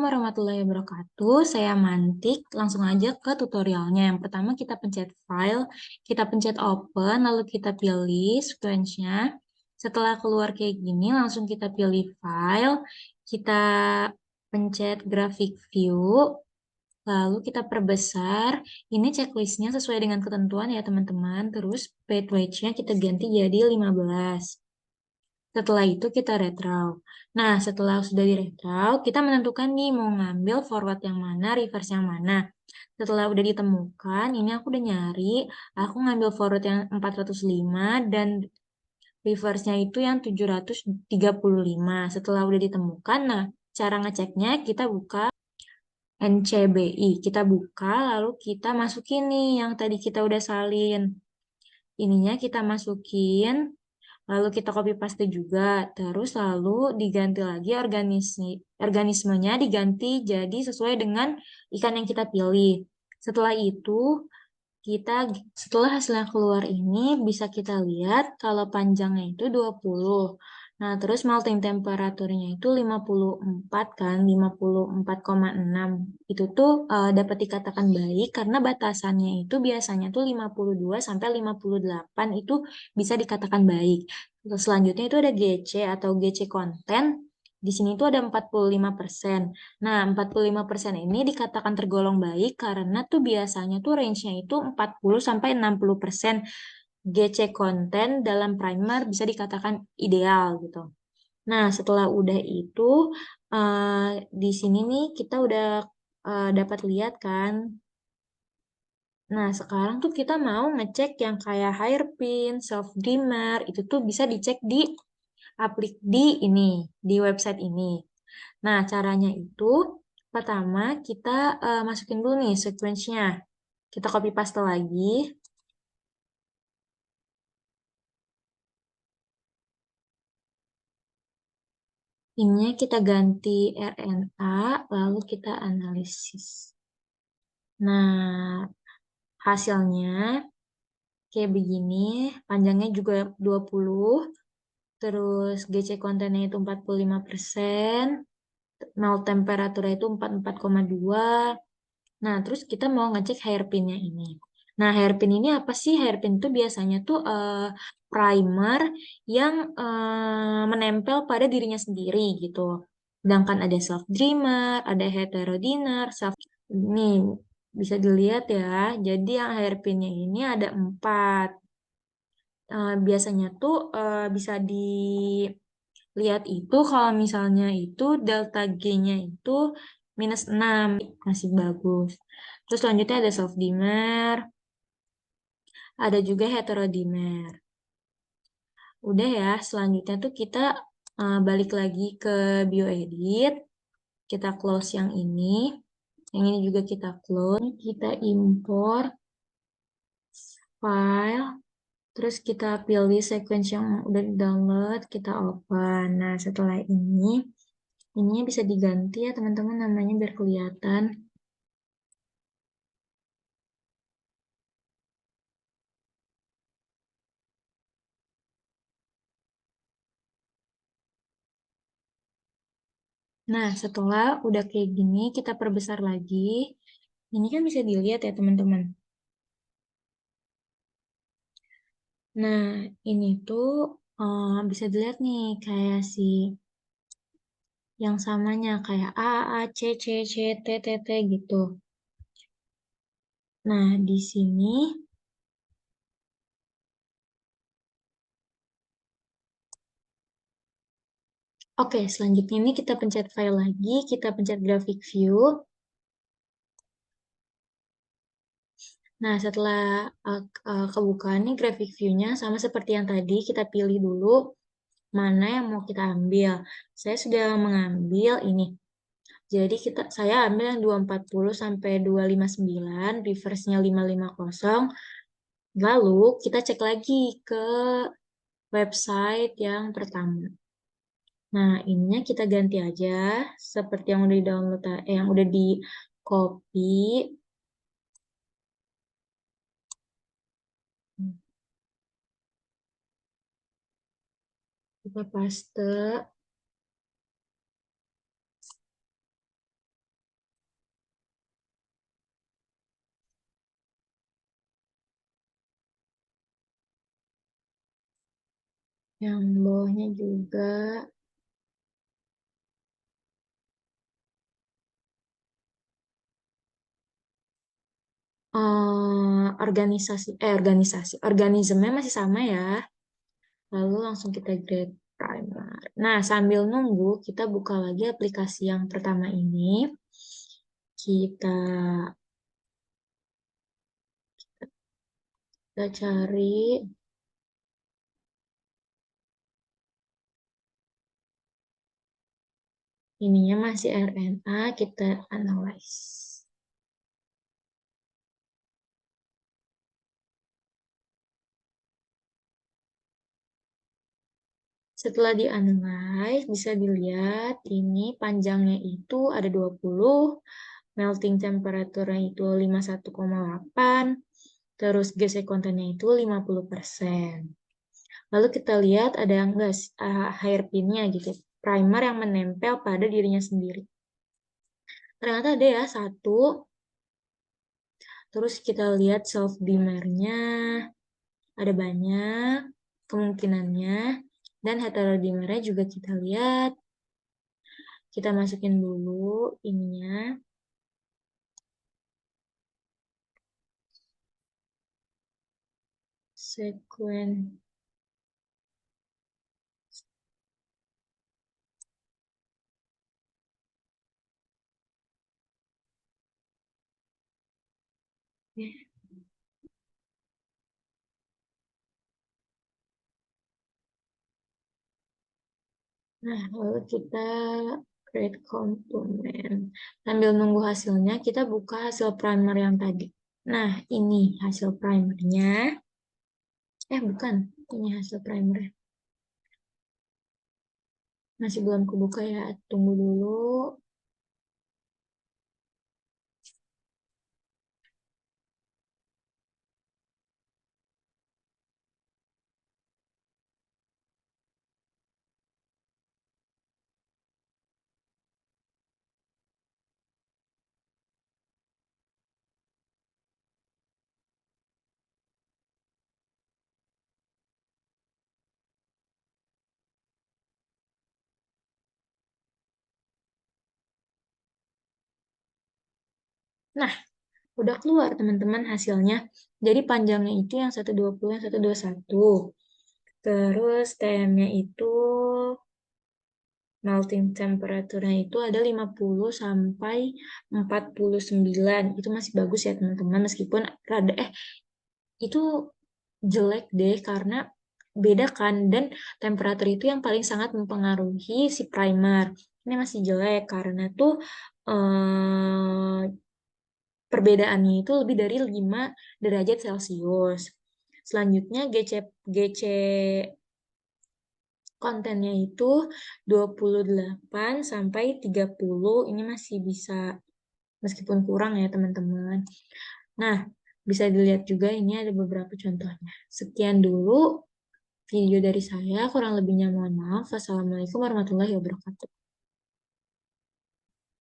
warahmatullahi wabarakatuh. Saya Mantik. Langsung aja ke tutorialnya. Yang pertama kita pencet file, kita pencet open, lalu kita pilih sequence-nya. Setelah keluar kayak gini, langsung kita pilih file, kita pencet graphic view, lalu kita perbesar. Ini checklistnya sesuai dengan ketentuan ya teman-teman. Terus page weight-nya kita ganti jadi 15. Setelah itu kita redraw. Nah, setelah sudah di redraw, kita menentukan nih mau ngambil forward yang mana, reverse yang mana. Setelah udah ditemukan, ini aku udah nyari, aku ngambil forward yang 405 dan reverse-nya itu yang 735. Setelah udah ditemukan, nah cara ngeceknya kita buka NCBI. Kita buka, lalu kita masukin nih yang tadi kita udah salin. Ininya kita masukin. Lalu kita copy paste juga, terus lalu diganti lagi organismenya diganti jadi sesuai dengan ikan yang kita pilih. Setelah itu, setelah hasilnya keluar ini bisa kita lihat kalau panjangnya itu 20. Nah, terus melting temperaturnya itu 54 kan, 54,6. Itu tuh dapat dikatakan baik karena batasannya itu biasanya tuh 52 sampai 58 itu bisa dikatakan baik. Terus selanjutnya itu ada GC atau GC konten. Di sini tuh ada 45%. Nah, 45% ini dikatakan tergolong baik karena tuh biasanya tuh range-nya itu 40 sampai 60%. GC konten dalam primer bisa dikatakan ideal gitu. Nah, setelah udah itu di sini nih kita udah dapat lihat kan. Nah, sekarang tuh kita mau ngecek yang kayak hairpin, self dimmer, itu tuh bisa dicek di di di website ini. Nah, caranya itu pertama kita masukin dulu nih sequence-nya. Kita copy paste lagi. Ini kita ganti RNA, lalu kita analisis. Nah, hasilnya kayak begini, panjangnya juga 20, terus GC kontennya itu 45%, melt temperaturnya itu 44,2. Nah, terus kita mau ngecek hairpinnya ini. Nah, hairpin ini apa sih? Hairpin itu biasanya tuh primer yang menempel pada dirinya sendiri gitu. Sedangkan ada self dreamer, ada heterodiner, self ini bisa dilihat ya. Jadi yang hairpinnya ini ada 4. Biasanya tuh bisa dilihat itu kalau misalnya itu delta G-nya itu -6, masih bagus. Terus selanjutnya ada self dimer, ada juga heterodimer. Udah ya, selanjutnya tuh kita balik lagi ke bioedit, kita close yang ini juga kita close, kita import file, terus kita pilih sequence yang udah di-download, kita open. Nah, setelah ininya bisa diganti ya teman-teman namanya biar kelihatan. Nah, setelah udah kayak gini, kita perbesar lagi. Ini kan bisa dilihat ya teman-teman. Nah, ini tuh bisa dilihat nih kayak si yang samanya kayak A, A, C, C, C, T, T, T gitu. Nah, di sini, oke, selanjutnya ini kita pencet file lagi, kita pencet graphic view. Nah, setelah kebuka nih graphic view-nya sama seperti yang tadi, kita pilih dulu mana yang mau kita ambil. Saya sudah mengambil ini. Jadi saya ambil yang 240 sampai 259, reverse-nya 550. Lalu kita cek lagi ke website yang pertama. Nah, ininya kita ganti aja seperti yang udah di-download, yang udah di copy. Kita paste. Yang bawahnya juga organismenya masih sama ya. Lalu langsung kita grade primer. Nah, sambil nunggu, kita buka lagi aplikasi yang pertama ini. Kita, kita cari ininya masih RNA, kita analyze. Setelah dianalyze, bisa dilihat ini panjangnya itu ada 20, melting temperature-nya itu 51,8, terus GC kontennya itu 50%. Lalu kita lihat ada enggak hairpin-nya gitu, primer yang menempel pada dirinya sendiri. Ternyata ada ya satu, terus kita lihat self dimernya ada banyak kemungkinannya, dan heterodimernya juga kita lihat. Kita masukin dulu ininya. Sequence. Nah, lalu kita create component. Sambil nunggu hasilnya, kita buka hasil primer yang tadi. Nah, ini hasil primernya. Bukan. Ini hasil primernya. Masih belum kebuka ya. Tunggu dulu. Nah, udah keluar teman-teman hasilnya. Jadi panjangnya itu yang 120, yang 121. Terus TM-nya itu melting temperature-nya itu ada 50 sampai 49. Itu masih bagus ya teman-teman, meskipun rada itu jelek deh karena beda kan, dan temperatur itu yang paling sangat mempengaruhi si primer. Ini masih jelek karena tuh eh, perbedaannya itu lebih dari 5 derajat Celcius. Selanjutnya GC kontennya itu 28 sampai 30. Ini masih bisa, meskipun kurang ya teman-teman. Nah, bisa dilihat juga ini ada beberapa contohnya. Sekian dulu video dari saya, kurang lebihnya mohon maaf. Wassalamualaikum warahmatullahi wabarakatuh.